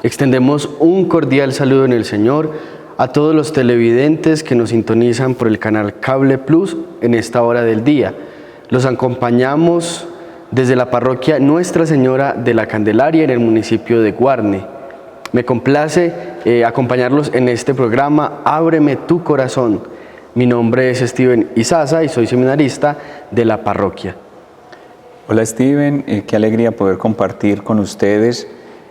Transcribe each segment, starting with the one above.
Extendemos un cordial saludo en el Señor a todos los televidentes que nos sintonizan por el canal Cable Plus en esta hora del día. Los acompañamos desde la parroquia Nuestra Señora de la Candelaria en el municipio de Guarne. Me complace acompañarlos en este programa Ábreme tu corazón. Mi nombre es Steven Izaza y soy seminarista de la parroquia. Hola Steven, qué alegría poder compartir con ustedes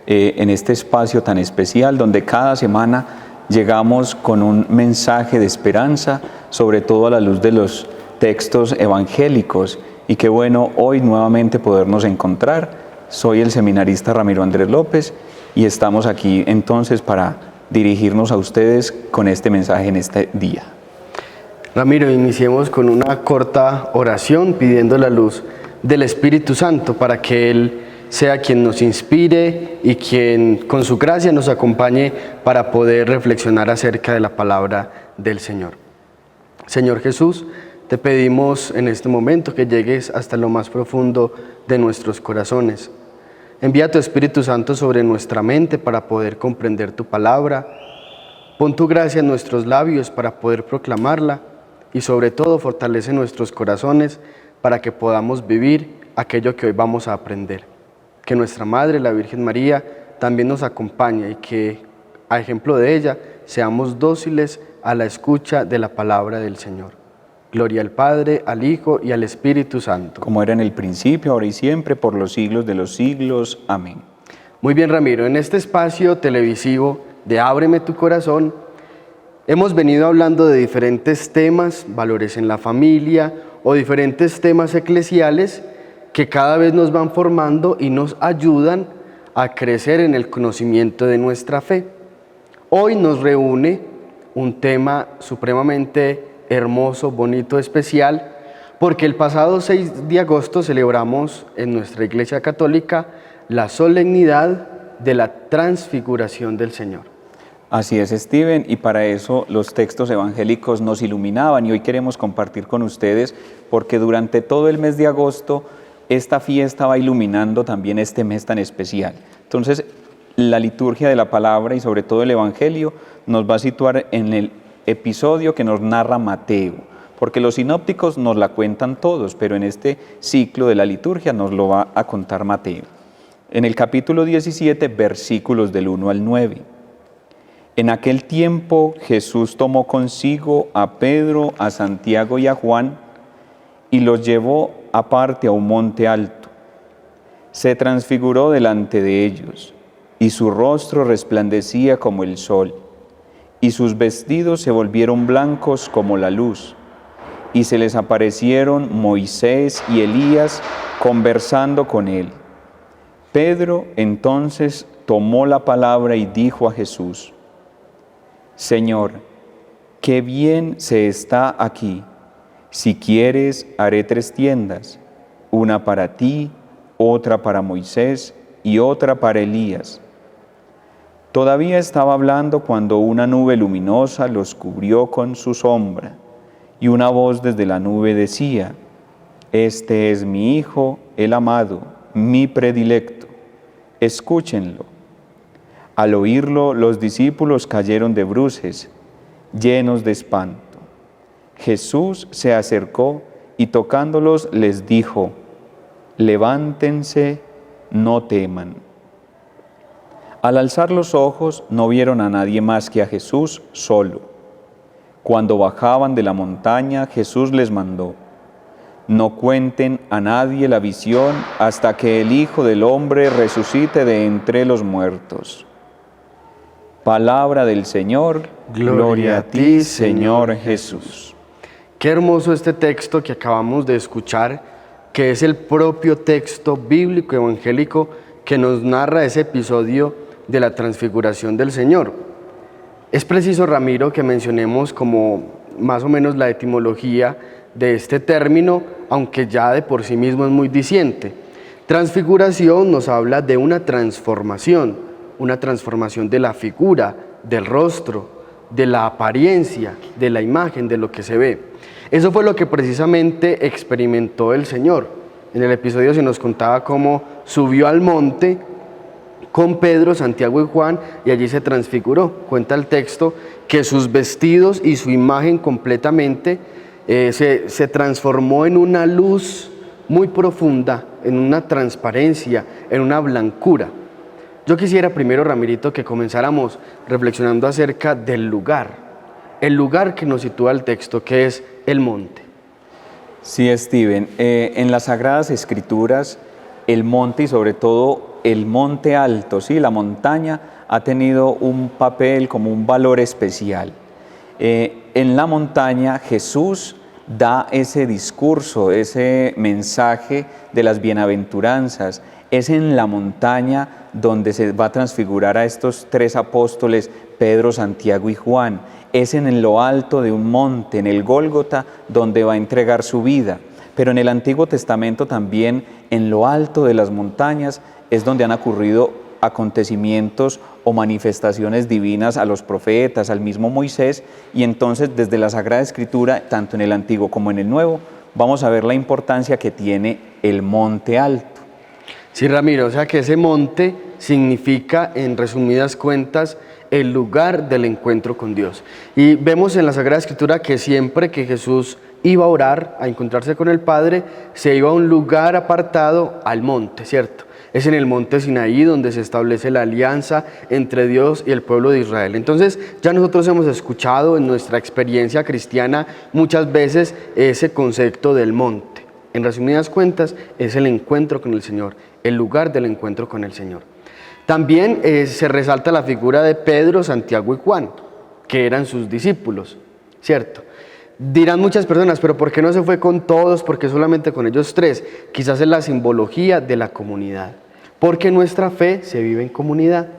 en este espacio tan especial donde cada semana llegamos con un mensaje de esperanza, sobre todo a la luz de los textos evangélicos. Y qué bueno hoy nuevamente podernos encontrar. Soy el seminarista Ramiro Andrés López y estamos aquí entonces para dirigirnos a ustedes con este mensaje en este día. Ramiro, iniciemos con una corta oración pidiendo la luz del Espíritu Santo para que Él sea quien nos inspire y quien con su gracia nos acompañe para poder reflexionar acerca de la palabra del Señor. Señor Jesús, te pedimos en este momento que llegues hasta lo más profundo de nuestros corazones. Envía tu Espíritu Santo sobre nuestra mente para poder comprender tu palabra. Pon tu gracia en nuestros labios para poder proclamarla y sobre todo fortalece nuestros corazones para que podamos vivir aquello que hoy vamos a aprender. Que nuestra Madre, la Virgen María, también nos acompañe y que, a ejemplo de ella, seamos dóciles a la escucha de la palabra del Señor. Gloria al Padre, al Hijo y al Espíritu Santo. Como era en el principio, ahora y siempre, por los siglos de los siglos. Amén. Muy bien, Ramiro, en este espacio televisivo de Ábreme tu corazón, hemos venido hablando de diferentes temas, valores en la familia o diferentes temas eclesiales que cada vez nos van formando y nos ayudan a crecer en el conocimiento de nuestra fe. Hoy nos reúne un tema supremamente hermoso, bonito, especial, porque el pasado 6 de agosto celebramos en nuestra Iglesia Católica la solemnidad de la transfiguración del Señor. Así es, Steven, y para eso los textos evangélicos nos iluminaban y hoy queremos compartir con ustedes porque durante todo el mes de agosto esta fiesta va iluminando también este mes tan especial. Entonces, la liturgia de la palabra y sobre todo el Evangelio nos va a situar en el episodio que nos narra Mateo, porque los sinópticos nos la cuentan todos, pero en este ciclo de la liturgia nos lo va a contar Mateo. En el capítulo 17, versículos del 1 al 9. En aquel tiempo Jesús tomó consigo a Pedro, a Santiago y a Juan y los llevó aparte a un monte alto. Se transfiguró delante de ellos y su rostro resplandecía como el sol y sus vestidos se volvieron blancos como la luz, y se les aparecieron Moisés y Elías conversando con él. Pedro entonces tomó la palabra y dijo a Jesús: Señor, qué bien se está aquí. Si quieres, haré 3 tiendas, una para ti, otra para Moisés y otra para Elías. Todavía estaba hablando cuando una nube luminosa los cubrió con su sombra, y una voz desde la nube decía: Este es mi Hijo, el amado, mi predilecto. Escúchenlo. Al oírlo, los discípulos cayeron de bruces, llenos de espanto. Jesús se acercó y tocándolos les dijo: Levántense, no teman. Al alzar los ojos no vieron a nadie más que a Jesús solo. Cuando bajaban de la montaña, Jesús les mandó: No cuenten a nadie la visión hasta que el Hijo del Hombre resucite de entre los muertos. Palabra del Señor, gloria a ti, Señor Jesús. Qué hermoso este texto que acabamos de escuchar, que es el propio texto bíblico evangélico que nos narra ese episodio de la transfiguración del Señor. Es preciso, Ramiro, que mencionemos como más o menos la etimología de este término, aunque ya de por sí mismo es muy diciente. Transfiguración nos habla de una transformación de la figura, del rostro, de la apariencia, de la imagen, de lo que se ve. Eso fue lo que precisamente experimentó el Señor. En el episodio se nos contaba cómo subió al monte con Pedro, Santiago y Juan, y allí se transfiguró. Cuenta el texto que sus vestidos y su imagen completamente se transformó en una luz muy profunda, en una transparencia, en una blancura. Yo quisiera primero, Ramirito, que comenzáramos reflexionando acerca del lugar, el lugar que nos sitúa el texto, que es el monte. Sí, Steven, en las Sagradas Escrituras, el monte y sobre todo el monte alto, ¿sí? La montaña ha tenido un papel como un valor especial. En la montaña Jesús da ese discurso, ese mensaje de las bienaventuranzas. Es en la montaña donde se va a transfigurar a estos tres apóstoles, Pedro, Santiago y Juan. Es en lo alto de un monte, en el Gólgota, donde va a entregar su vida. Pero en el Antiguo Testamento también, en lo alto de las montañas, es donde han ocurrido acontecimientos o manifestaciones divinas a los profetas, al mismo Moisés, y entonces desde la Sagrada Escritura, tanto en el Antiguo como en el Nuevo, vamos a ver la importancia que tiene el monte alto. Sí, Ramiro, o sea que ese monte significa, en resumidas cuentas, el lugar del encuentro con Dios. Y vemos en la Sagrada Escritura que siempre que Jesús iba a orar, a encontrarse con el Padre, se iba a un lugar apartado, al monte, ¿cierto? Es en el monte Sinaí donde se establece la alianza entre Dios y el pueblo de Israel. Entonces, ya nosotros hemos escuchado en nuestra experiencia cristiana muchas veces ese concepto del monte. En resumidas cuentas, es el encuentro con el Señor, el lugar del encuentro con el Señor. También se resalta la figura de Pedro, Santiago y Juan, que eran sus discípulos, ¿cierto? Dirán muchas personas, pero ¿por qué no se fue con todos? ¿Por qué solamente con ellos tres? Quizás es la simbología de la comunidad, porque nuestra fe se vive en comunidad.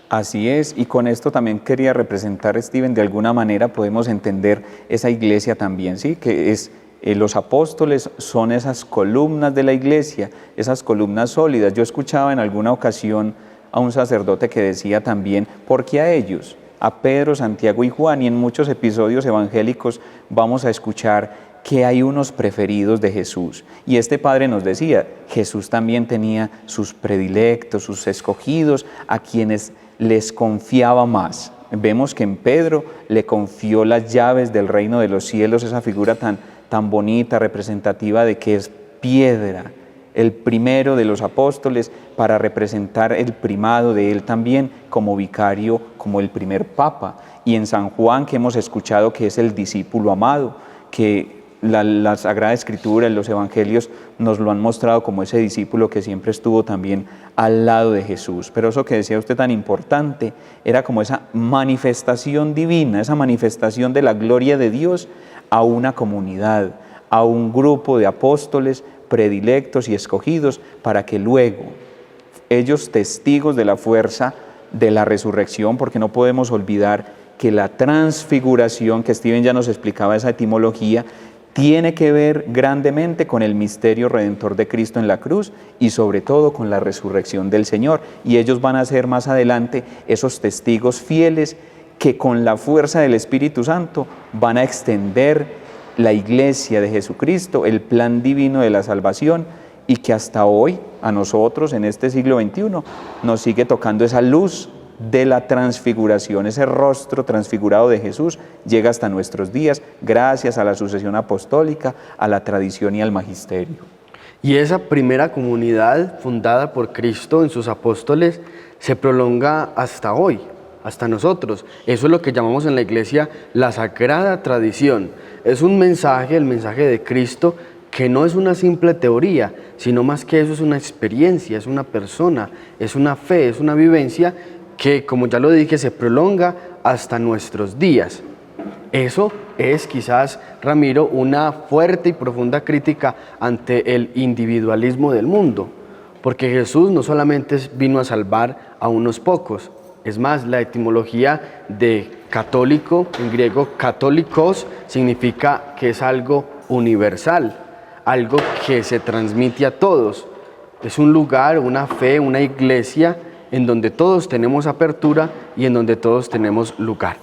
Así es, y con esto también quería representar, Steven, de alguna manera podemos entender esa iglesia también, ¿sí? Que es... los apóstoles son esas columnas de la iglesia, esas columnas sólidas. Yo escuchaba en alguna ocasión a un sacerdote que decía también, ¿por qué a ellos? A Pedro, Santiago y Juan, y en muchos episodios evangélicos vamos a escuchar que hay unos preferidos de Jesús. Y este padre nos decía, Jesús también tenía sus predilectos, sus escogidos, a quienes les confiaba más. Vemos que en Pedro le confió las llaves del reino de los cielos, esa figura tan bonita, representativa de que es piedra, el primero de los apóstoles, para representar el primado de él también como vicario, como el primer papa. Y en San Juan, que hemos escuchado que es el discípulo amado, que la Sagrada Escritura, los evangelios nos lo han mostrado como ese discípulo que siempre estuvo también al lado de Jesús. Pero eso que decía usted tan importante, era como esa manifestación divina, esa manifestación de la gloria de Dios a una comunidad, a un grupo de apóstoles predilectos y escogidos, para que luego ellos, testigos de la fuerza de la resurrección, porque no podemos olvidar que la transfiguración, que Steven ya nos explicaba esa etimología, tiene que ver grandemente con el misterio redentor de Cristo en la cruz y sobre todo con la resurrección del Señor. Y ellos van a ser más adelante esos testigos fieles que con la fuerza del Espíritu Santo van a extender la iglesia de Jesucristo, el plan divino de la salvación, y que hasta hoy a nosotros en este siglo XXI nos sigue tocando esa luz de la transfiguración. Ese rostro transfigurado de Jesús llega hasta nuestros días gracias a la sucesión apostólica, a la tradición y al magisterio. Y esa primera comunidad fundada por Cristo en sus apóstoles se prolonga hasta hoy, hasta nosotros. Eso es lo que llamamos en la iglesia la sagrada tradición. Es un mensaje, el mensaje de Cristo, que no es una simple teoría, sino más que eso es una experiencia, es una persona, es una fe, es una vivencia que, como ya lo dije, se prolonga hasta nuestros días. Eso es quizás, Ramiro, una fuerte y profunda crítica ante el individualismo del mundo, porque Jesús no solamente vino a salvar a unos pocos. Es más, la etimología de católico, en griego católicos, significa que es algo universal, algo que se transmite a todos. Es un lugar, una fe, una iglesia en donde todos tenemos apertura y en donde todos tenemos lugar.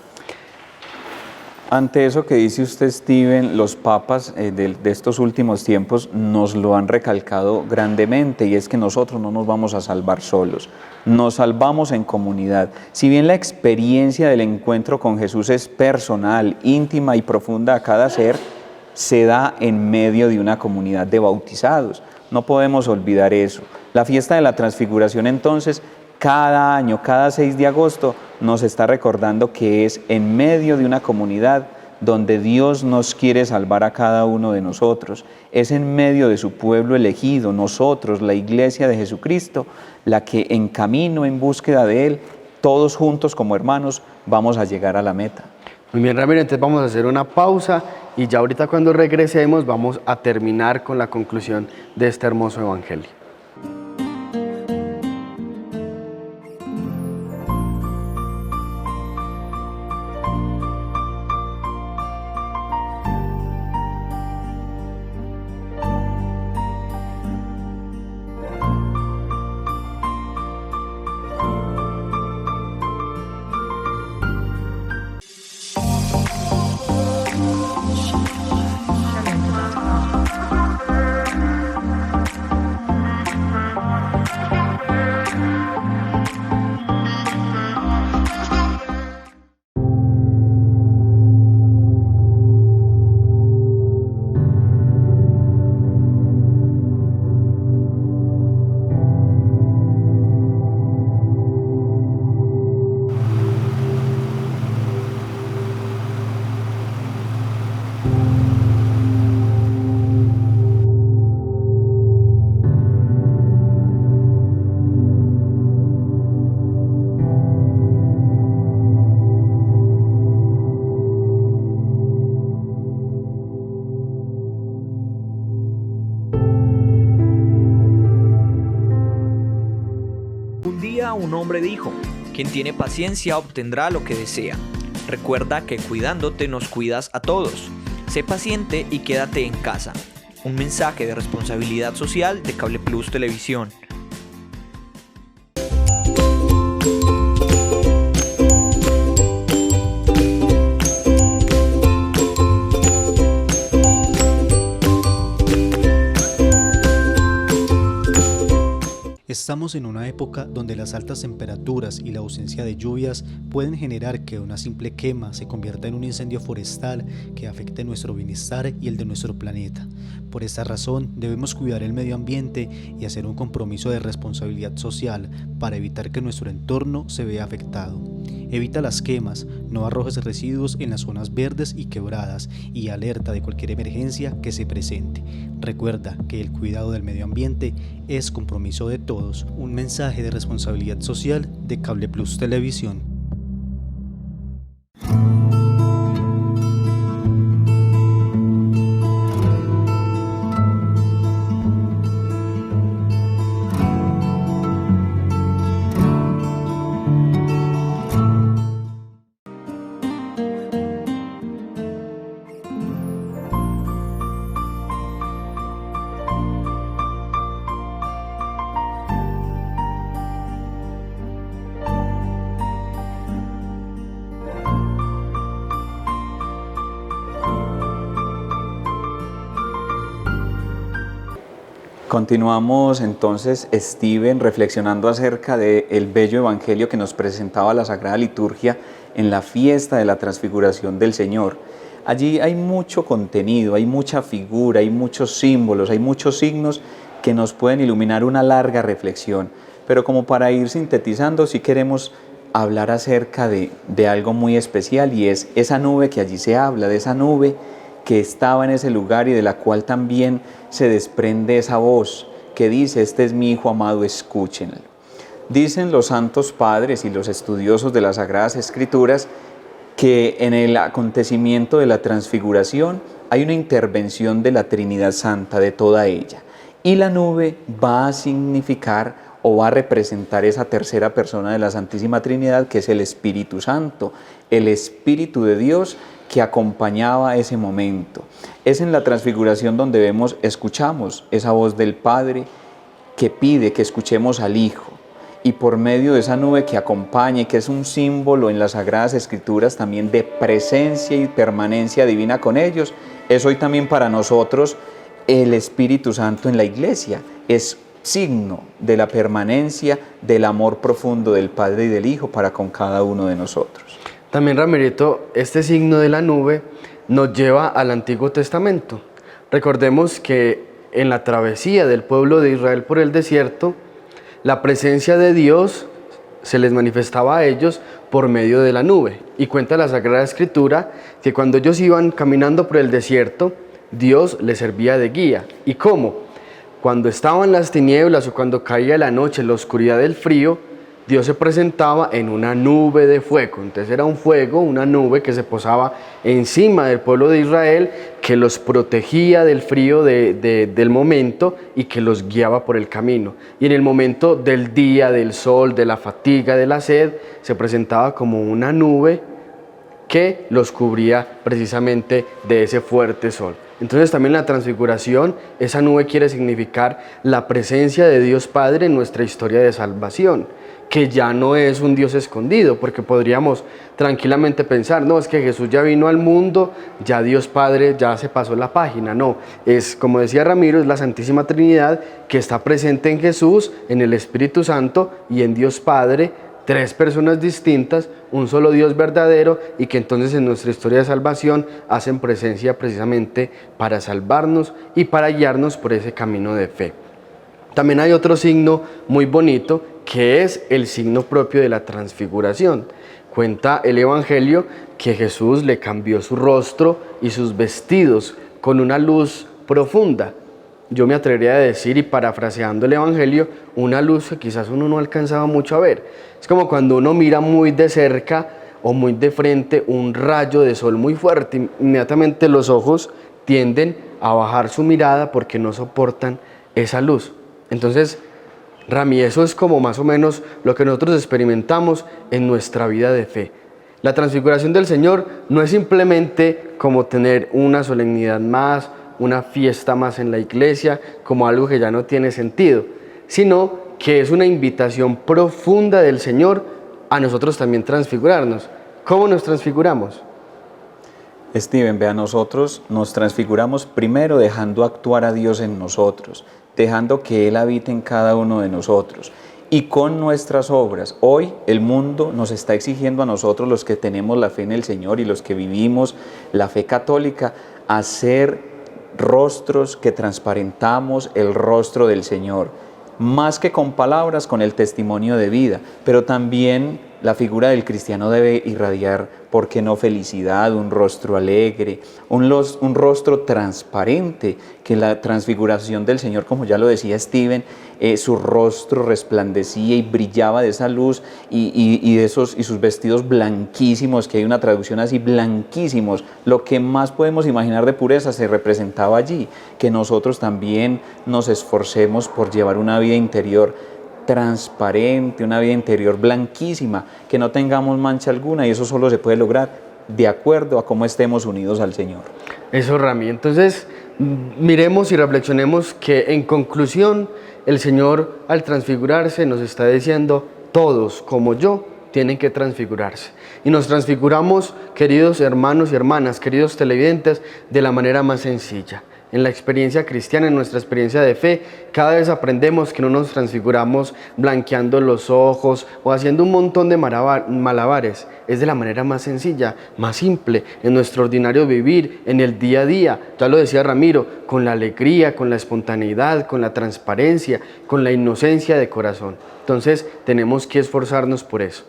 Ante eso que dice usted, Steven, los papas de estos últimos tiempos nos lo han recalcado grandemente, y es que nosotros no nos vamos a salvar solos, nos salvamos en comunidad. Si bien la experiencia del encuentro con Jesús es personal, íntima y profunda a cada ser, se da en medio de una comunidad de bautizados. No podemos olvidar eso. La fiesta de la Transfiguración, entonces, cada año, cada 6 de agosto, nos está recordando que es en medio de una comunidad donde Dios nos quiere salvar a cada uno de nosotros. Es en medio de su pueblo elegido, nosotros, la Iglesia de Jesucristo, la que en camino, en búsqueda de Él, todos juntos como hermanos, vamos a llegar a la meta. Muy bien, Ramiro, entonces vamos a hacer una pausa y ya ahorita cuando regresemos vamos a terminar con la conclusión de este hermoso evangelio. Un hombre dijo: quien tiene paciencia obtendrá lo que desea. Recuerda que cuidándote nos cuidas a todos. Sé paciente y quédate en casa. Un mensaje de responsabilidad social de Cable Plus Televisión. Estamos en una época donde las altas temperaturas y la ausencia de lluvias pueden generar que una simple quema se convierta en un incendio forestal que afecte nuestro bienestar y el de nuestro planeta. Por esta razón, debemos cuidar el medio ambiente y hacer un compromiso de responsabilidad social para evitar que nuestro entorno se vea afectado. Evita las quemas, no arrojes residuos en las zonas verdes y quebradas y alerta de cualquier emergencia que se presente. Recuerda que el cuidado del medio ambiente es compromiso de todos. Un mensaje de responsabilidad social de Cable Plus Televisión. Continuamos entonces, Steven, reflexionando acerca del bello evangelio que nos presentaba la Sagrada Liturgia en la fiesta de la Transfiguración del Señor. Allí hay mucho contenido, hay mucha figura, hay muchos símbolos, hay muchos signos que nos pueden iluminar una larga reflexión. Pero como para ir sintetizando, sí queremos hablar acerca de algo muy especial, y es esa nube que allí se habla, de esa nube que estaba en ese lugar y de la cual también se desprende esa voz que dice: este es mi Hijo amado, escúchenlo. Dicen los santos padres y los estudiosos de las Sagradas Escrituras que en el acontecimiento de la Transfiguración hay una intervención de la Trinidad Santa, de toda ella, y la nube va a significar o va a representar esa tercera persona de la Santísima Trinidad, que es el Espíritu Santo, el Espíritu de Dios que acompañaba ese momento. Es en la Transfiguración donde escuchamos esa voz del Padre que pide que escuchemos al Hijo, y por medio de esa nube que acompaña y que es un símbolo en las Sagradas Escrituras también de presencia y permanencia divina con ellos, es hoy también para nosotros el Espíritu Santo en la iglesia. Es signo de la permanencia del amor profundo del Padre y del Hijo para con cada uno de nosotros. También, Ramirito, este signo de la nube nos lleva al Antiguo Testamento. Recordemos que en la travesía del pueblo de Israel por el desierto, la presencia de Dios se les manifestaba a ellos por medio de la nube. Y cuenta la Sagrada Escritura que cuando ellos iban caminando por el desierto, Dios les servía de guía. ¿Y cómo? Cuando estaban las tinieblas o cuando caía la noche, la oscuridad del frío, Dios se presentaba en una nube de fuego. Entonces era un fuego, una nube que se posaba encima del pueblo de Israel, que los protegía del frío del momento y que los guiaba por el camino. Y en el momento del día, del sol, de la fatiga, de la sed, se presentaba como una nube que los cubría precisamente de ese fuerte sol. Entonces también la transfiguración, esa nube quiere significar la presencia de Dios Padre en nuestra historia de salvación, que ya no es un Dios escondido, porque podríamos tranquilamente pensar, no, es que Jesús ya vino al mundo, ya Dios Padre ya se pasó la página. No, es como decía Ramiro, es la Santísima Trinidad que está presente en Jesús, en el Espíritu Santo y en Dios Padre, tres personas distintas, un solo Dios verdadero, y que entonces en nuestra historia de salvación hacen presencia precisamente para salvarnos y para guiarnos por ese camino de fe. También hay otro signo muy bonito, que es el signo propio de la transfiguración. Cuenta el Evangelio que Jesús le cambió su rostro y sus vestidos con una luz profunda. Yo me atrevería a decir, y parafraseando el Evangelio, una luz que quizás uno no alcanzaba mucho a ver. Es como cuando uno mira muy de cerca o muy de frente un rayo de sol muy fuerte, inmediatamente los ojos tienden a bajar su mirada porque no soportan esa luz. Entonces, Rami, eso es como más o menos lo que nosotros experimentamos en nuestra vida de fe. La transfiguración del Señor no es simplemente como tener una solemnidad más, una fiesta más en la iglesia, como algo que ya no tiene sentido, sino que es una invitación profunda del Señor a nosotros también transfigurarnos. ¿Cómo nos transfiguramos? Steven, vea, nosotros nos transfiguramos primero dejando actuar a Dios en nosotros, dejando que Él habite en cada uno de nosotros. Y con nuestras obras, hoy el mundo nos está exigiendo a nosotros, los que tenemos la fe en el Señor y los que vivimos la fe católica, hacer rostros que transparentamos el rostro del Señor, más que con palabras, con el testimonio de vida, pero también la figura del cristiano debe irradiar, ¿por qué no felicidad? Un rostro alegre, un rostro transparente, que la transfiguración del Señor, como ya lo decía Steven, su rostro resplandecía y brillaba de esa luz y sus vestidos blanquísimos, que hay una traducción así, blanquísimos, lo que más podemos imaginar de pureza se representaba allí, que nosotros también nos esforcemos por llevar una vida interior transparente, una vida interior blanquísima, que no tengamos mancha alguna, y eso solo se puede lograr de acuerdo a cómo estemos unidos al Señor. Eso, Rami. Entonces, miremos y reflexionemos que en conclusión, el Señor al transfigurarse nos está diciendo, todos como yo tienen que transfigurarse. Y nos transfiguramos, queridos hermanos y hermanas, queridos televidentes, de la manera más sencilla. En la experiencia cristiana, en nuestra experiencia de fe, cada vez aprendemos que no nos transfiguramos blanqueando los ojos o haciendo un montón de malabares. Es de la manera más sencilla, más simple, en nuestro ordinario vivir, en el día a día. Ya lo decía Ramiro, con la alegría, con la espontaneidad, con la transparencia, con la inocencia de corazón. Entonces tenemos que esforzarnos por eso.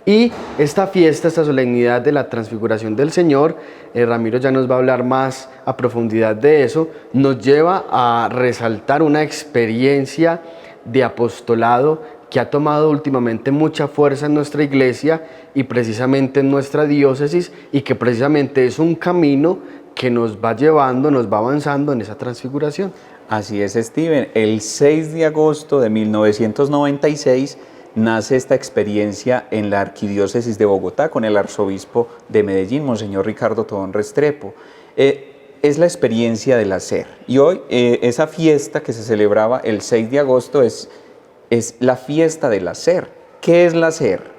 Y esta fiesta, esta solemnidad de la transfiguración del Señor, Ramiro ya nos va a hablar más a profundidad de eso, nos lleva a resaltar una experiencia de apostolado que ha tomado últimamente mucha fuerza en nuestra iglesia y precisamente en nuestra diócesis, y que precisamente es un camino que nos va llevando, nos va avanzando en esa transfiguración. Así es, Steven. El 6 de agosto de 1996 nace esta experiencia en la Arquidiócesis de Bogotá con el arzobispo de Medellín, Monseñor Ricardo Tobón Restrepo. Es la experiencia del hacer. Y hoy esa fiesta que se celebraba el 6 de agosto es es la fiesta del hacer. ¿Qué es la hacer?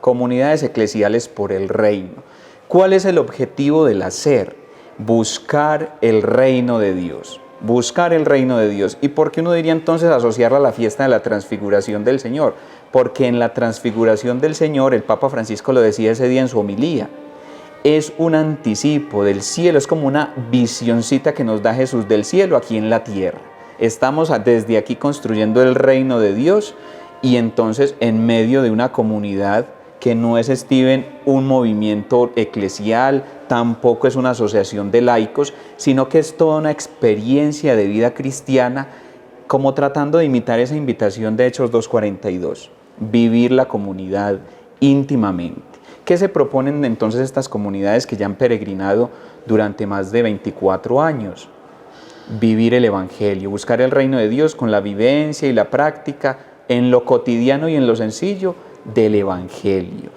Comunidades eclesiales por el reino. ¿Cuál es el objetivo del hacer? Buscar el reino de Dios. Buscar el reino de Dios. ¿Y por qué uno diría entonces asociarla a la fiesta de la transfiguración del Señor? Porque en la transfiguración del Señor, el Papa Francisco lo decía ese día en su homilía, es un anticipo del cielo, es como una visioncita que nos da Jesús del cielo aquí en la tierra. Estamos desde aquí construyendo el reino de Dios y entonces en medio de una comunidad que no es, Steven, un movimiento eclesial, tampoco es una asociación de laicos, sino que es toda una experiencia de vida cristiana, como tratando de imitar esa invitación de Hechos 2:42, vivir la comunidad íntimamente. ¿Qué se proponen entonces estas comunidades que ya han peregrinado durante más de 24 años? Vivir el Evangelio, buscar el reino de Dios con la vivencia y la práctica en lo cotidiano y en lo sencillo del Evangelio.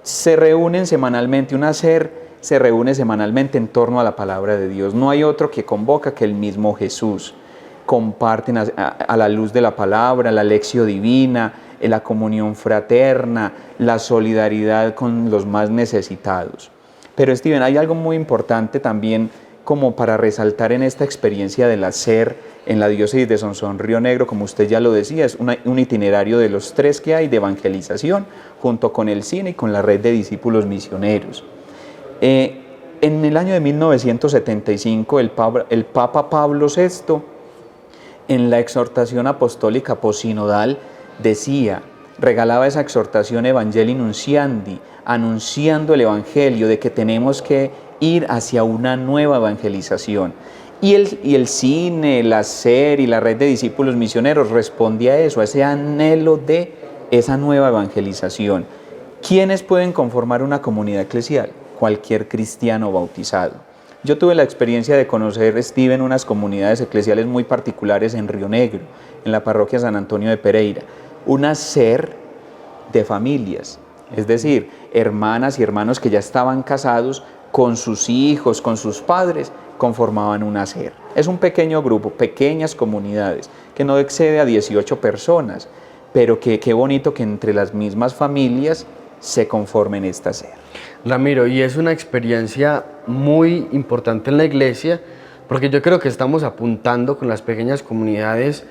Se reúnen semanalmente, un hacer se reúne semanalmente en torno a la palabra de Dios. No hay otro que convoca que el mismo Jesús. Comparten a la luz de la palabra, la lección divina, la comunión fraterna, la solidaridad con los más necesitados. Pero Steven, hay algo muy importante también como para resaltar en esta experiencia del hacer en la diócesis de Sonsón Río Negro, como usted ya lo decía, es un itinerario de los 3 que hay de evangelización, junto con el cine y con la red de discípulos misioneros. En el año de 1975, el Papa Pablo VI, en la exhortación apostólica posinodal, decía, regalaba esa exhortación Evangelii Nunciandi, anunciando el Evangelio, de que tenemos que ir hacia una nueva evangelización. Y el cine, la SER y la red de discípulos misioneros responde a eso, a ese anhelo de esa nueva evangelización. ¿Quiénes pueden conformar una comunidad eclesial? Cualquier cristiano bautizado. Yo tuve la experiencia de conocer, Steven, unas comunidades eclesiales muy particulares en Río Negro, en la parroquia San Antonio de Pereira. Una SER de familias, es decir, hermanas y hermanos que ya estaban casados con sus hijos, con sus padres, conformaban una SER. Es un pequeño grupo, pequeñas comunidades, que no excede a 18 personas, pero qué bonito que entre las mismas familias se conformen esta SER. Ramiro, y es una experiencia muy importante en la iglesia, porque yo creo que estamos apuntando con las pequeñas comunidades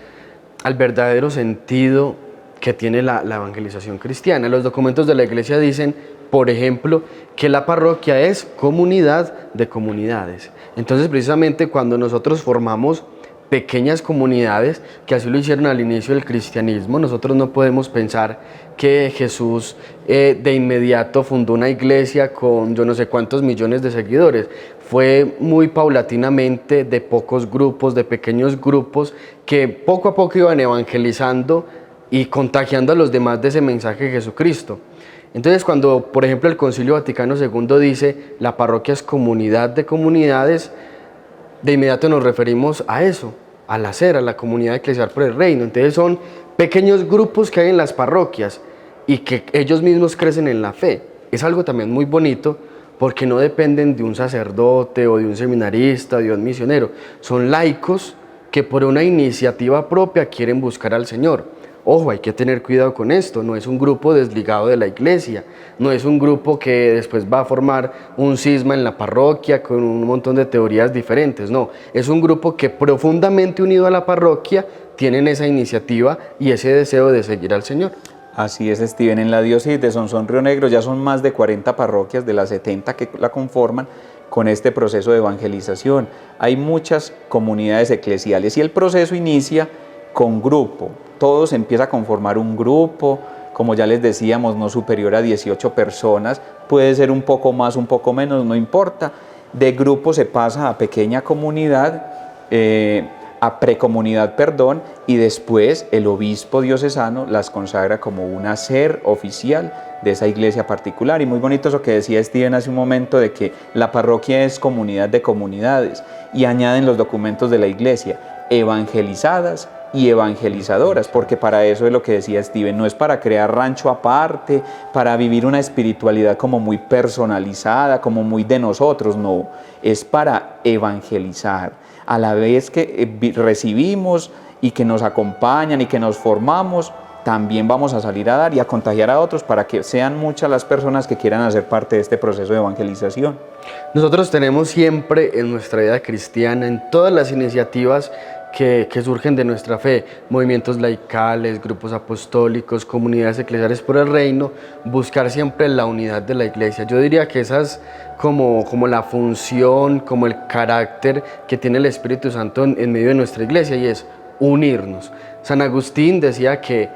al verdadero sentido que tiene la evangelización cristiana. Los documentos de la iglesia dicen, por ejemplo, que la parroquia es comunidad de comunidades. Entonces, precisamente cuando nosotros formamos pequeñas comunidades, que así lo hicieron al inicio del cristianismo, nosotros no podemos pensar que Jesús de inmediato fundó una iglesia con yo no sé cuántos millones de seguidores. Fue muy paulatinamente, de pocos grupos, de pequeños grupos, que poco a poco iban evangelizando y contagiando a los demás de ese mensaje de Jesucristo. Entonces, cuando, por ejemplo, el Concilio Vaticano II dice la parroquia es comunidad de comunidades, de inmediato nos referimos a eso, al hacer, a la comunidad eclesial por el reino. Entonces son pequeños grupos que hay en las parroquias y que ellos mismos crecen en la fe. Es algo también muy bonito porque no dependen de un sacerdote o de un seminarista o de un misionero. Son laicos que por una iniciativa propia quieren buscar al Señor. Ojo, hay que tener cuidado con esto, no es un grupo desligado de la iglesia, no es un grupo que después va a formar un cisma en la parroquia con un montón de teorías diferentes, no, es un grupo que profundamente unido a la parroquia tienen esa iniciativa y ese deseo de seguir al Señor. Así es, Steven, en la diócesis de Sonsón Río Negro ya son más de 40 parroquias de las 70 que la conforman con este proceso de evangelización. Hay muchas comunidades eclesiales y el proceso inicia con grupo. Todos empieza a conformar un grupo, como ya les decíamos, no superior a 18 personas, puede ser un poco más, un poco menos, no importa. De grupo se pasa a pequeña comunidad, a precomunidad, perdón, y después el obispo diocesano las consagra como una SER oficial de esa iglesia particular. Y muy bonito eso que decía Steven hace un momento, de que la parroquia es comunidad de comunidades, y añaden los documentos de la iglesia, evangelizadas y evangelizadoras, porque para eso es lo que decía Steven, no es para crear rancho aparte, para vivir una espiritualidad como muy personalizada, como muy de nosotros, no, es para evangelizar. A la vez que recibimos y que nos acompañan y que nos formamos, también vamos a salir a dar y a contagiar a otros para que sean muchas las personas que quieran hacer parte de este proceso de evangelización. Nosotros tenemos siempre en nuestra vida cristiana, en todas las iniciativas que surgen de nuestra fe, movimientos laicales, grupos apostólicos, comunidades eclesiales por el reino, buscar siempre la unidad de la iglesia. Yo diría que esa es como la función, como el carácter que tiene el Espíritu Santo en medio de nuestra iglesia, y es unirnos. San Agustín decía que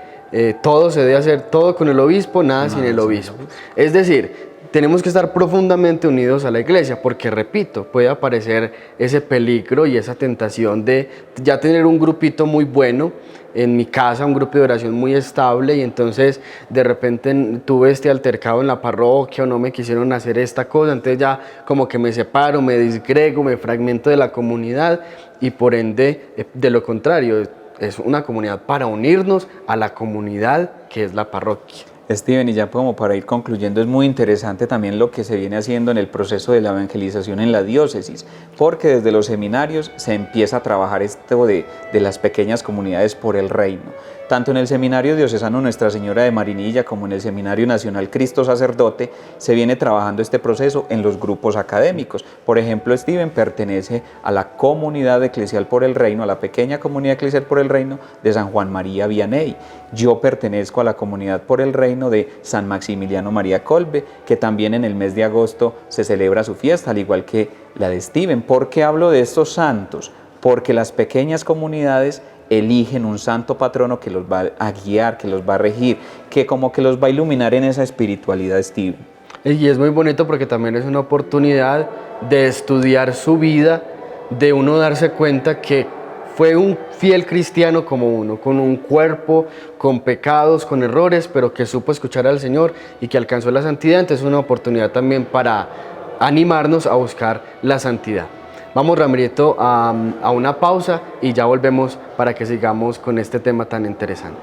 todo se debe hacer, todo con el obispo, nada sin el obispo. Es decir, tenemos que estar profundamente unidos a la iglesia, porque repito, puede aparecer ese peligro y esa tentación de ya tener un grupito muy bueno en mi casa, un grupo de oración muy estable, y entonces de repente tuve este altercado en la parroquia o no me quisieron hacer esta cosa, entonces ya como que me separo, me disgrego, me fragmento de la comunidad, y por ende, de lo contrario, es una comunidad para unirnos a la comunidad que es la parroquia. Steven, y ya como para ir concluyendo, es muy interesante también lo que se viene haciendo en el proceso de la evangelización en la diócesis, porque desde los seminarios se empieza a trabajar esto de las pequeñas comunidades por el reino. Tanto en el Seminario Diocesano Nuestra Señora de Marinilla como en el Seminario Nacional Cristo Sacerdote se viene trabajando este proceso en los grupos académicos. Por ejemplo, Steven pertenece a la Comunidad Eclesial por el Reino, a la pequeña Comunidad Eclesial por el Reino de San Juan María Vianney. Yo pertenezco a la Comunidad por el Reino de San Maximiliano María Kolbe, que también en el mes de agosto se celebra su fiesta, al igual que la de Steven. ¿Por qué hablo de estos santos? Porque las pequeñas comunidades eligen un santo patrono que los va a guiar, que los va a regir, que como que los va a iluminar en esa espiritualidad, Steven. Y es muy bonito porque también es una oportunidad de estudiar su vida, de uno darse cuenta que fue un fiel cristiano como uno, con un cuerpo, con pecados, con errores, pero que supo escuchar al Señor y que alcanzó la santidad. Entonces es una oportunidad también para animarnos a buscar la santidad. Vamos, Ramirito, a una pausa y ya volvemos para que sigamos con este tema tan interesante.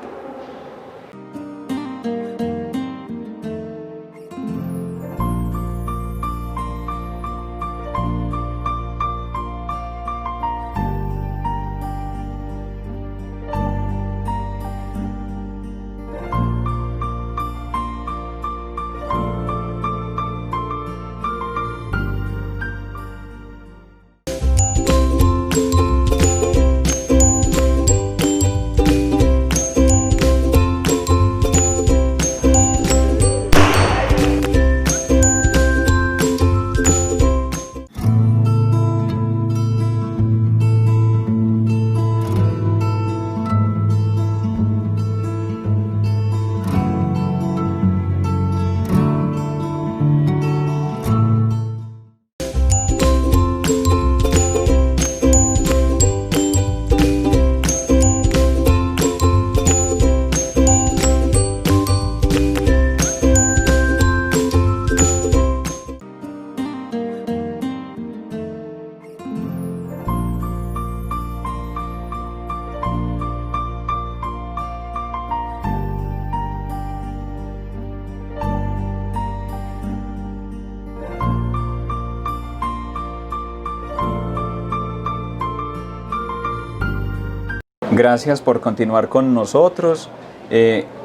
Gracias por continuar con nosotros.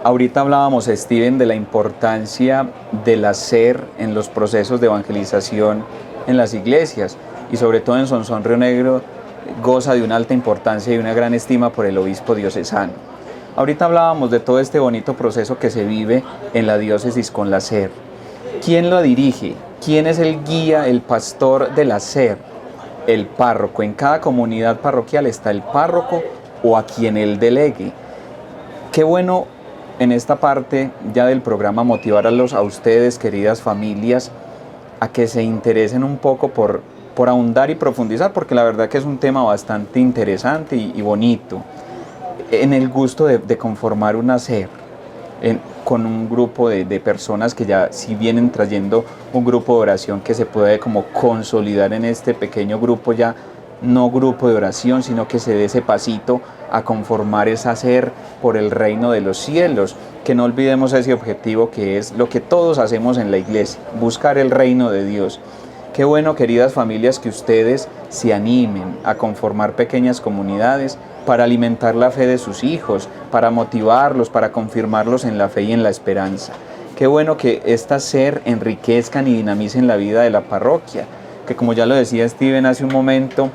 Ahorita hablábamos, Steven, de la importancia del hacer en los procesos de evangelización en las iglesias, y sobre todo en Sonsón Río Negro goza de una alta importancia y una gran estima por el obispo diocesano. Ahorita hablábamos de todo este bonito proceso que se vive en la diócesis con la SER. ¿Quién lo dirige? ¿Quién es el guía, el pastor de la SER? El párroco. En cada comunidad parroquial está el párroco o a quien él delegue. Qué bueno en esta parte ya del programa motivar a ustedes, queridas familias, a que se interesen un poco por ahondar y profundizar, porque la verdad que es un tema bastante interesante y bonito, en el gusto de conformar una SER, con un grupo de personas que ya sí vienen trayendo un grupo de oración que se puede como consolidar en este pequeño grupo, ya no grupo de oración, sino que se dé ese pasito a conformar esa SER por el reino de los cielos, que no olvidemos ese objetivo que es lo que todos hacemos en la iglesia, buscar el reino de Dios. Qué bueno, queridas familias, que ustedes se animen a conformar pequeñas comunidades para alimentar la fe de sus hijos, para motivarlos, para confirmarlos en la fe y en la esperanza. Qué bueno que estas SER enriquezcan y dinamicen la vida de la parroquia, que como ya lo decía Steven hace un momento,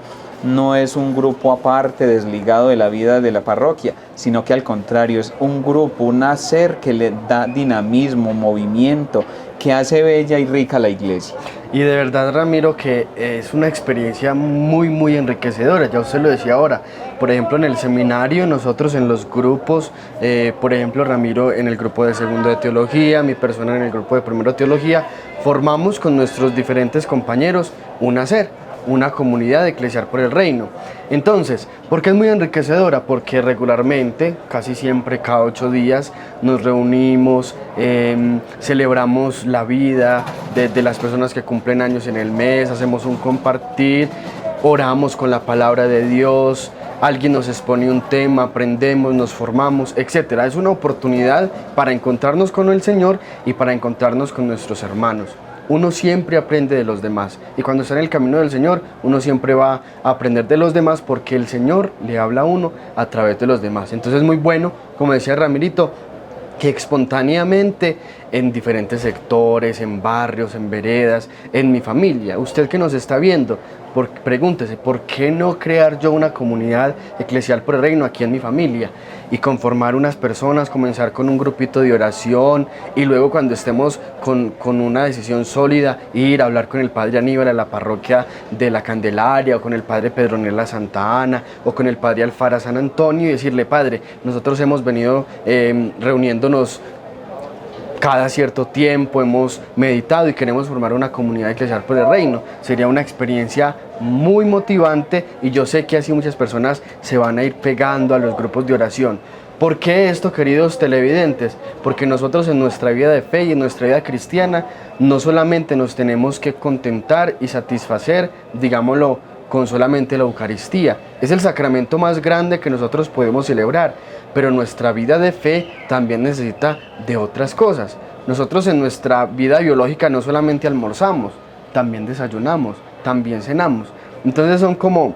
no es un grupo aparte, desligado de la vida de la parroquia, sino que al contrario es un grupo, una SER que le da dinamismo, movimiento, que hace bella y rica la iglesia. Y de verdad, Ramiro, que es una experiencia muy enriquecedora, ya usted lo decía ahora. Por ejemplo, en el seminario, nosotros en los grupos, por ejemplo, Ramiro en el grupo de segundo de teología, mi persona en el grupo de primero de teología, formamos con nuestros diferentes compañeros una SER, una comunidad eclesial por el reino. Entonces, ¿por qué es muy enriquecedora? Porque regularmente, casi siempre, cada 8 días, nos reunimos, celebramos la vida de las personas que cumplen años en el mes, hacemos un compartir, oramos con la palabra de Dios, alguien nos expone un tema, aprendemos, nos formamos, etc. Es una oportunidad para encontrarnos con el Señor y para encontrarnos con nuestros hermanos. Uno siempre aprende de los demás y cuando está en el camino del Señor, uno siempre va a aprender de los demás porque el Señor le habla a uno a través de los demás. Entonces es muy bueno, como decía Ramirito, que espontáneamente en diferentes sectores, en barrios, en veredas, en mi familia, usted que nos está viendo, pregúntese, ¿por qué no crear yo una comunidad eclesial por el reino aquí en mi familia? Y conformar unas personas, comenzar con un grupito de oración y luego cuando estemos con una decisión sólida, ir a hablar con el padre Aníbal a la parroquia de la Candelaria o con el padre Pedronela Santa Ana o con el padre Alfara San Antonio y decirle, padre, nosotros hemos venido reuniéndonos cada cierto tiempo, hemos meditado y queremos formar una comunidad eclesial por el reino. Sería una experiencia muy motivante y yo sé que así muchas personas se van a ir pegando a los grupos de oración. ¿Por qué esto, queridos televidentes? Porque nosotros en nuestra vida de fe y en nuestra vida cristiana no solamente nos tenemos que contentar y satisfacer, digámoslo, con solamente la Eucaristía. Es el sacramento más grande que nosotros podemos celebrar, pero nuestra vida de fe también necesita de otras cosas. Nosotros en nuestra vida biológica no solamente almorzamos, también desayunamos, también cenamos. Entonces son como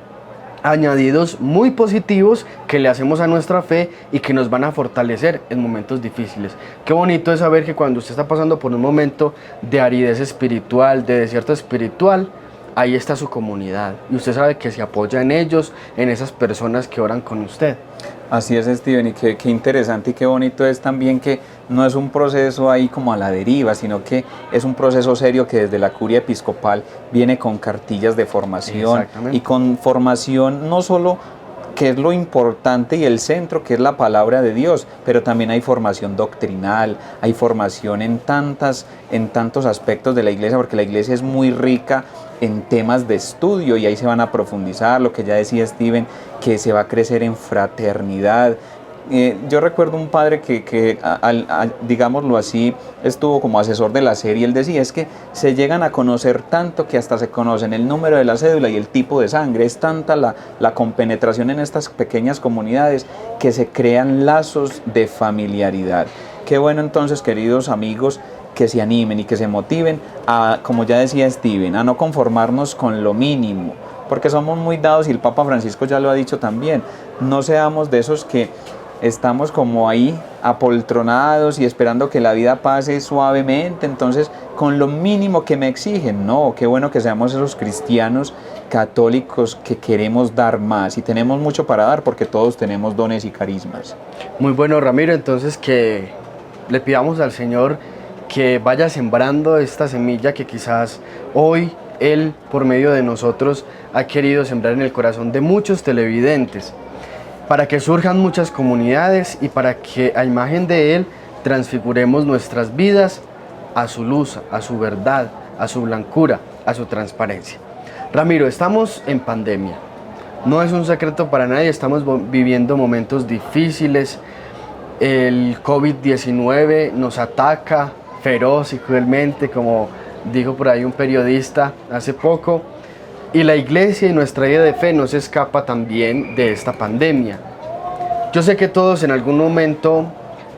añadidos muy positivos que le hacemos a nuestra fe y que nos van a fortalecer en momentos difíciles. Qué bonito es saber que cuando usted está pasando por un momento de aridez espiritual, de desierto espiritual, ahí está su comunidad y usted sabe que se apoya en ellos, en esas personas que oran con usted. Así es, Steven, y qué interesante y qué bonito es también que no es un proceso ahí como a la deriva, sino que es un proceso serio que desde la curia episcopal viene con cartillas de formación y con formación no solo que es lo importante y el centro, que es la palabra de Dios, pero también hay formación doctrinal, hay formación en tantos aspectos de la iglesia, porque la iglesia es muy rica en temas de estudio y ahí se van a profundizar, lo que ya decía Steven, que se va a crecer en fraternidad. Yo recuerdo un padre que digámoslo así, estuvo como asesor de la SER y él decía, es que se llegan a conocer tanto que hasta se conocen el número de la cédula y el tipo de sangre. Es tanta la compenetración en estas pequeñas comunidades que se crean lazos de familiaridad. Qué bueno entonces, queridos amigos, que se animen y que se motiven a, como ya decía Steven, a no conformarnos con lo mínimo, porque somos muy dados y el Papa Francisco ya lo ha dicho también, no seamos de esos que estamos como ahí apoltronados y esperando que la vida pase suavemente, entonces con lo mínimo que me exigen. No, qué bueno que seamos esos cristianos católicos que queremos dar más y tenemos mucho para dar porque todos tenemos dones y carismas. Muy bueno, Ramiro, entonces que le pidamos al Señor que vaya sembrando esta semilla que quizás hoy Él, por medio de nosotros, ha querido sembrar en el corazón de muchos televidentes, para que surjan muchas comunidades y para que a imagen de Él transfiguremos nuestras vidas a su luz, a su verdad, a su blancura, a su transparencia. Ramiro, estamos en pandemia. No es un secreto para nadie, estamos viviendo momentos difíciles. El COVID-19 nos ataca feroz y cruelmente, como dijo por ahí un periodista hace poco. Y la iglesia y nuestra vida de fe no se escapa también de esta pandemia. Yo sé que todos en algún momento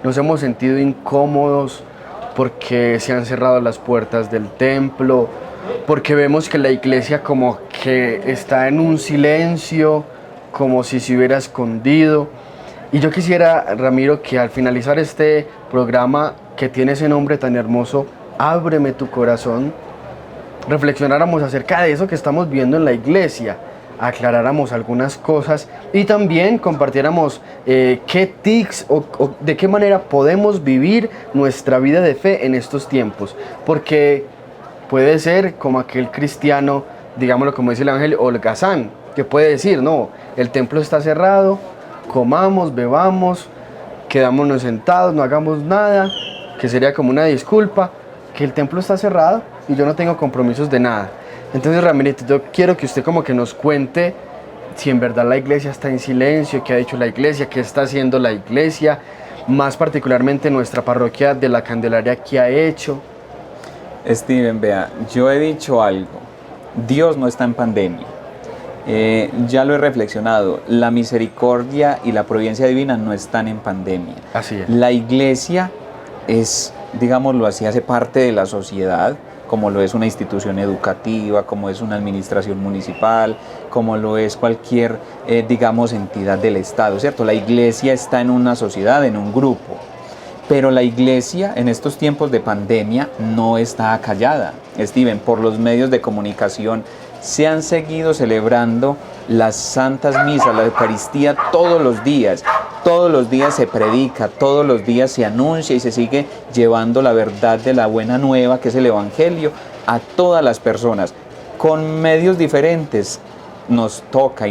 nos hemos sentido incómodos porque se han cerrado las puertas del templo, porque vemos que la iglesia como que está en un silencio, como si se hubiera escondido. Y yo quisiera, Ramiro, que al finalizar este programa que tiene ese nombre tan hermoso, Ábreme tu corazón, reflexionáramos acerca de eso que estamos viendo en la iglesia, aclaráramos algunas cosas y también compartiéramos qué tics o de qué manera podemos vivir nuestra vida de fe en estos tiempos, porque puede ser como aquel cristiano, digámoslo como dice el Evangelio, holgazán, que puede decir, no, el templo está cerrado, comamos, bebamos, quedámonos sentados, no hagamos nada, que sería como una disculpa, que el templo está cerrado y yo no tengo compromisos de nada. Entonces, Ramirito, yo quiero que usted como que nos cuente si en verdad la iglesia está en silencio, qué ha dicho la iglesia, qué está haciendo la iglesia, más particularmente nuestra parroquia de la Candelaria, qué ha hecho. Steven, vea, yo he dicho algo, Dios no está en pandemia. Ya lo he reflexionado, la misericordia y la providencia divina no están en pandemia. Así es. La iglesia es, digámoslo así, hace parte de la sociedad, como lo es una institución educativa, como es una administración municipal, como lo es cualquier, digamos, entidad del Estado, ¿cierto? La iglesia está en una sociedad, en un grupo, pero la iglesia en estos tiempos de pandemia no está acallada. Steven, por los medios de comunicación se han seguido celebrando las santas misas, la Eucaristía todos los días se predica, todos los días se anuncia y se sigue llevando la verdad de la buena nueva, que es el Evangelio, a todas las personas, con medios diferentes. Nos toca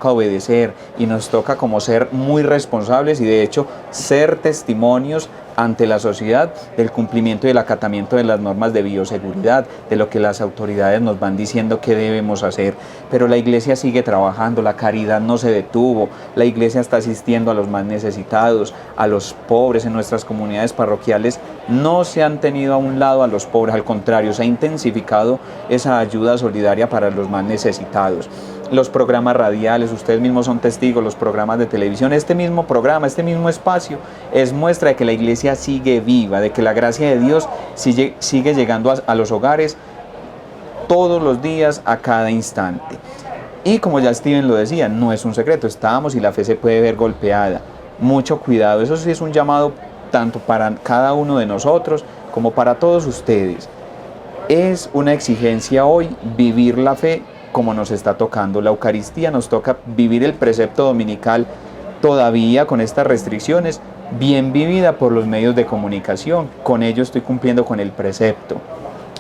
obedecer y nos toca como ser muy responsables y de hecho ser testimonios ante la sociedad del cumplimiento y el acatamiento de las normas de bioseguridad, de lo que las autoridades nos van diciendo que debemos hacer. Pero la iglesia sigue trabajando, la caridad no se detuvo, la iglesia está asistiendo a los más necesitados, a los pobres en nuestras comunidades parroquiales. No se han tenido a un lado a los pobres, al contrario, se ha intensificado esa ayuda solidaria para los más necesitados. Los programas radiales, ustedes mismos son testigos, los programas de televisión, este mismo programa, este mismo espacio es muestra de que la iglesia sigue viva, de que la gracia de Dios sigue llegando a los hogares todos los días, a cada instante. Y como ya Steven lo decía, no es un secreto, estábamos y la fe se puede ver golpeada. Mucho cuidado, eso sí es un llamado tanto para cada uno de nosotros como para todos ustedes. Es una exigencia hoy vivir la fe como nos está tocando la Eucaristía, nos toca vivir el precepto dominical todavía con estas restricciones, bien vivida por los medios de comunicación. Con ello estoy cumpliendo con el precepto.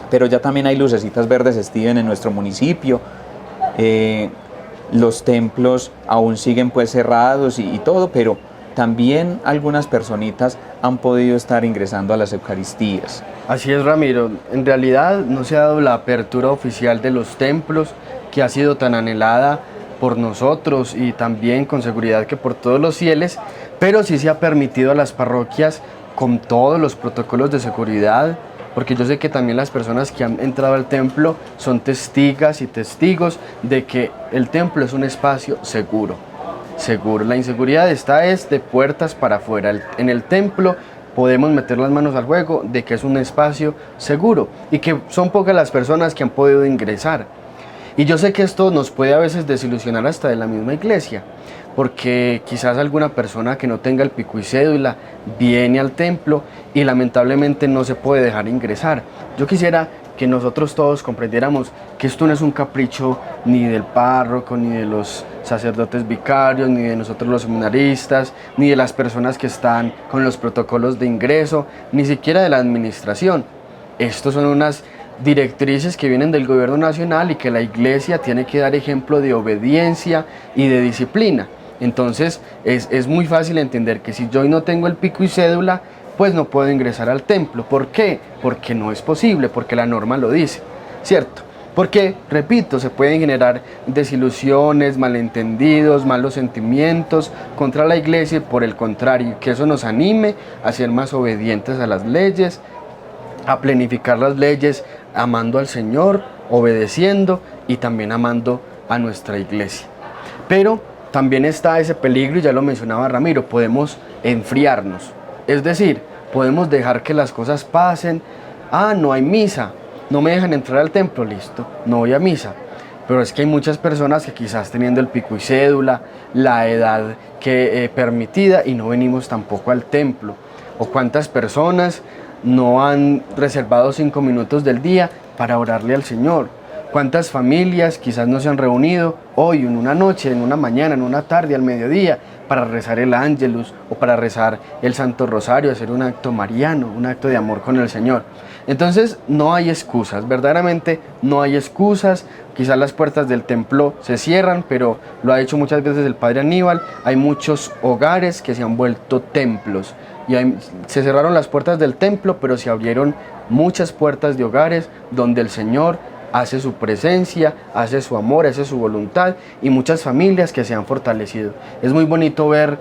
Pero ya también hay lucecitas verdes, Steven, en nuestro municipio. Los templos aún siguen pues cerrados y todo, pero también algunas personitas han podido estar ingresando a las Eucaristías. Así es, Ramiro. En realidad no se ha dado la apertura oficial de los templos, que ha sido tan anhelada por nosotros y también con seguridad que por todos los fieles, pero sí se ha permitido a las parroquias con todos los protocolos de seguridad, porque yo sé que también las personas que han entrado al templo son testigas y testigos de que el templo es un espacio seguro. La inseguridad está de puertas para afuera. En el templo podemos meter las manos al fuego de que es un espacio seguro y que son pocas las personas que han podido ingresar. Y yo sé que esto nos puede a veces desilusionar hasta de la misma iglesia, porque quizás alguna persona que no tenga el pico y cédula viene al templo y lamentablemente no se puede dejar ingresar. Yo quisiera que nosotros todos comprendiéramos que esto no es un capricho ni del párroco, ni de los sacerdotes vicarios, ni de nosotros los seminaristas, ni de las personas que están con los protocolos de ingreso, ni siquiera de la administración. Estos son unas directrices que vienen del gobierno nacional y que la iglesia tiene que dar ejemplo de obediencia y de disciplina. Entonces es muy fácil entender que si yo no tengo el pico y cédula, pues no puedo ingresar al templo. ¿Por qué? Porque no es posible, porque la norma lo dice, ¿cierto? Porque, repito, se pueden generar desilusiones, malentendidos, malos sentimientos contra la iglesia y por el contrario, que eso nos anime a ser más obedientes a las leyes, a planificar las leyes amando al Señor, obedeciendo y también amando a nuestra iglesia. Pero también está ese peligro, y ya lo mencionaba Ramiro, podemos enfriarnos, es decir, podemos dejar que las cosas pasen. No hay misa, no me dejan entrar al templo, listo, no voy a misa. Pero es que hay muchas personas que quizás teniendo el pico y cédula, la edad permitida, y no venimos tampoco al templo. O cuántas personas no han reservado 5 minutos del día para orarle al Señor. Cuántas familias quizás no se han reunido hoy, en una noche, en una mañana, en una tarde, al mediodía, para rezar el Ángelus o para rezar el Santo Rosario, hacer un acto mariano, un acto de amor con el Señor. Entonces no hay excusas, verdaderamente no hay excusas. Quizás las puertas del templo se cierran, pero lo ha hecho muchas veces el Padre Aníbal. Hay muchos hogares que se han vuelto templos y se cerraron las puertas del templo, pero se abrieron muchas puertas de hogares donde el Señor hace su presencia, hace su amor, hace su voluntad, y muchas familias que se han fortalecido. Es muy bonito ver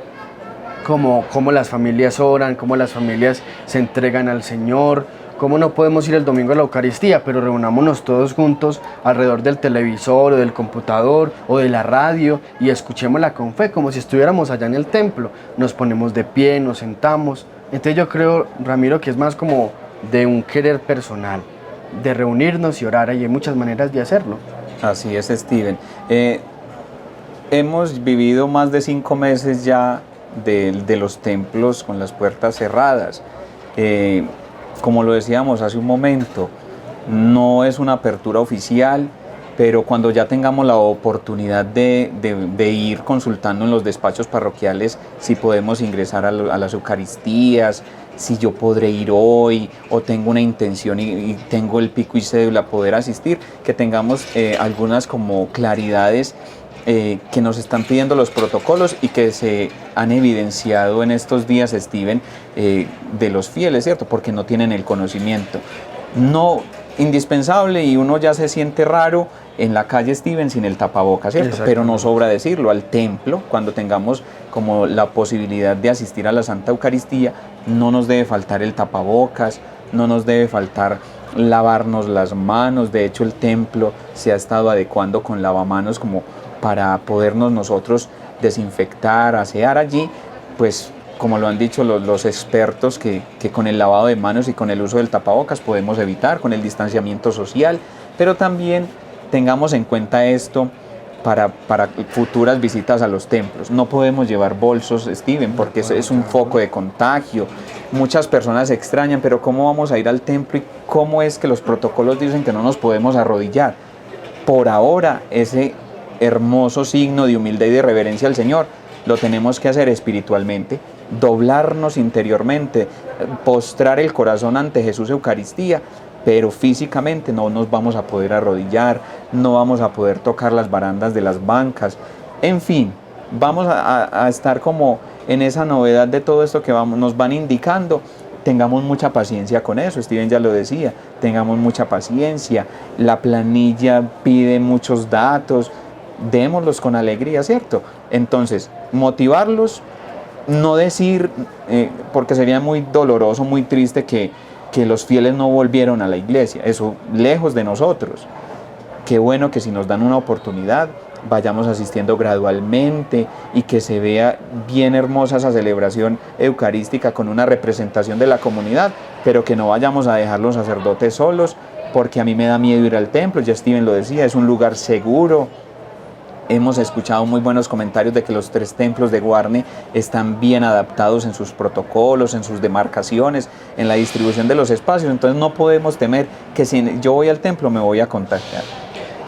cómo las familias oran, cómo las familias se entregan al Señor, cómo no podemos ir el domingo a la Eucaristía, pero reunámonos todos juntos alrededor del televisor o del computador o de la radio y escuchémosla con fe, como si estuviéramos allá en el templo. Nos ponemos de pie, nos sentamos. Entonces yo creo, Ramiro, que es más como de un querer personal, de reunirnos y orar, y hay muchas maneras de hacerlo. Así es, Steven. Hemos vivido más de 5 meses ya de los templos con las puertas cerradas. Como lo decíamos hace un momento, no es una apertura oficial, pero cuando ya tengamos la oportunidad de ir consultando en los despachos parroquiales si podemos ingresar a las Eucaristías, si yo podré ir hoy o tengo una intención y tengo el pico y cédula poder asistir, que tengamos algunas como claridades que nos están pidiendo los protocolos y que se han evidenciado en estos días, Steven, de los fieles, ¿cierto? Porque no tienen el conocimiento. No indispensable, y uno ya se siente raro en la calle, Steven, sin el tapabocas, ¿cierto? Pero no sobra decirlo, al templo, cuando tengamos como la posibilidad de asistir a la Santa Eucaristía, no nos debe faltar el tapabocas, no nos debe faltar lavarnos las manos. De hecho, el templo se ha estado adecuando con lavamanos como para podernos nosotros desinfectar, asear allí, pues como lo han dicho los expertos, que con el lavado de manos y con el uso del tapabocas podemos evitar, con el distanciamiento social, pero también tengamos en cuenta esto para futuras visitas a los templos. No podemos llevar bolsos, Steven, porque es un foco de contagio. Muchas personas se extrañan, pero ¿cómo vamos a ir al templo y cómo es que los protocolos dicen que no nos podemos arrodillar? Por ahora, ese hermoso signo de humildad y de reverencia al Señor lo tenemos que hacer espiritualmente, doblarnos interiormente, postrar el corazón ante Jesús Eucaristía, pero físicamente no nos vamos a poder arrodillar, no vamos a poder tocar las barandas de las bancas. En fin, vamos a estar como en esa novedad de todo esto que nos van indicando. Tengamos mucha paciencia con eso, Steven ya lo decía, tengamos mucha paciencia. La planilla pide muchos datos, démoslos con alegría, ¿cierto? Entonces, motivarlos, no decir, porque sería muy doloroso, muy triste que los fieles no volvieron a la iglesia, eso lejos de nosotros. Qué bueno que si nos dan una oportunidad, vayamos asistiendo gradualmente y que se vea bien hermosa esa celebración eucarística con una representación de la comunidad, pero que no vayamos a dejar los sacerdotes solos, porque a mí me da miedo ir al templo, ya Steven lo decía, es un lugar seguro. Hemos escuchado muy buenos comentarios de que los 3 templos de Guarne están bien adaptados en sus protocolos, en sus demarcaciones, en la distribución de los espacios. Entonces no podemos temer que si yo voy al templo me voy a contagiar.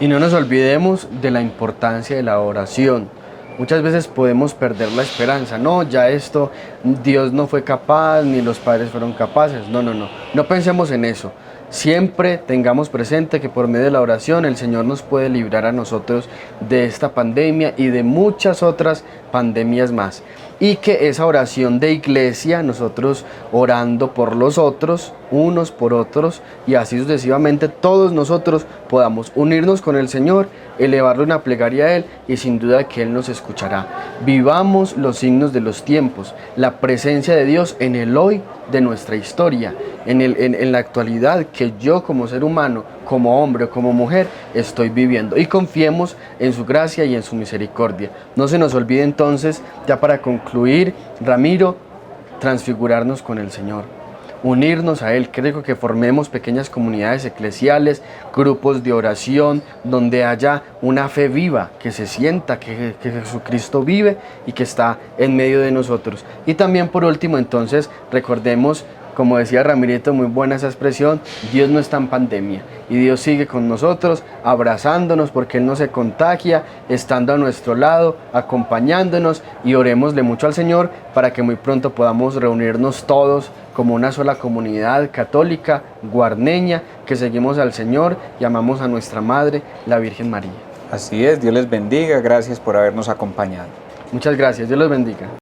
Y no nos olvidemos de la importancia de la oración. Muchas veces podemos perder la esperanza. No, ya esto, Dios no fue capaz, ni los padres fueron capaces. No pensemos en eso. Siempre tengamos presente que por medio de la oración el Señor nos puede librar a nosotros de esta pandemia y de muchas otras pandemias más. Y que esa oración de iglesia, nosotros orando por los otros, unos por otros, y así sucesivamente, todos nosotros podamos unirnos con el Señor, elevarle una plegaria a Él, y sin duda que Él nos escuchará. Vivamos los signos de los tiempos, la presencia de Dios en el hoy de nuestra historia, en la actualidad que yo como ser humano, como hombre o como mujer, estoy viviendo. Y confiemos en su gracia y en su misericordia. No se nos olvide entonces, ya para concluir, Ramiro, transfigurarnos con el Señor. unirnos a Él. Creo que formemos pequeñas comunidades eclesiales, grupos de oración, donde haya una fe viva, que se sienta que Jesucristo vive y que está en medio de nosotros. Y también por último, entonces, recordemos, como decía Ramirito, muy buena esa expresión, Dios no está en pandemia y Dios sigue con nosotros, abrazándonos porque Él no se contagia, estando a nuestro lado, acompañándonos, y orémosle mucho al Señor para que muy pronto podamos reunirnos todos como una sola comunidad católica, guarneña, que seguimos al Señor y amamos a nuestra Madre, la Virgen María. Así es, Dios les bendiga, gracias por habernos acompañado. Muchas gracias, Dios los bendiga.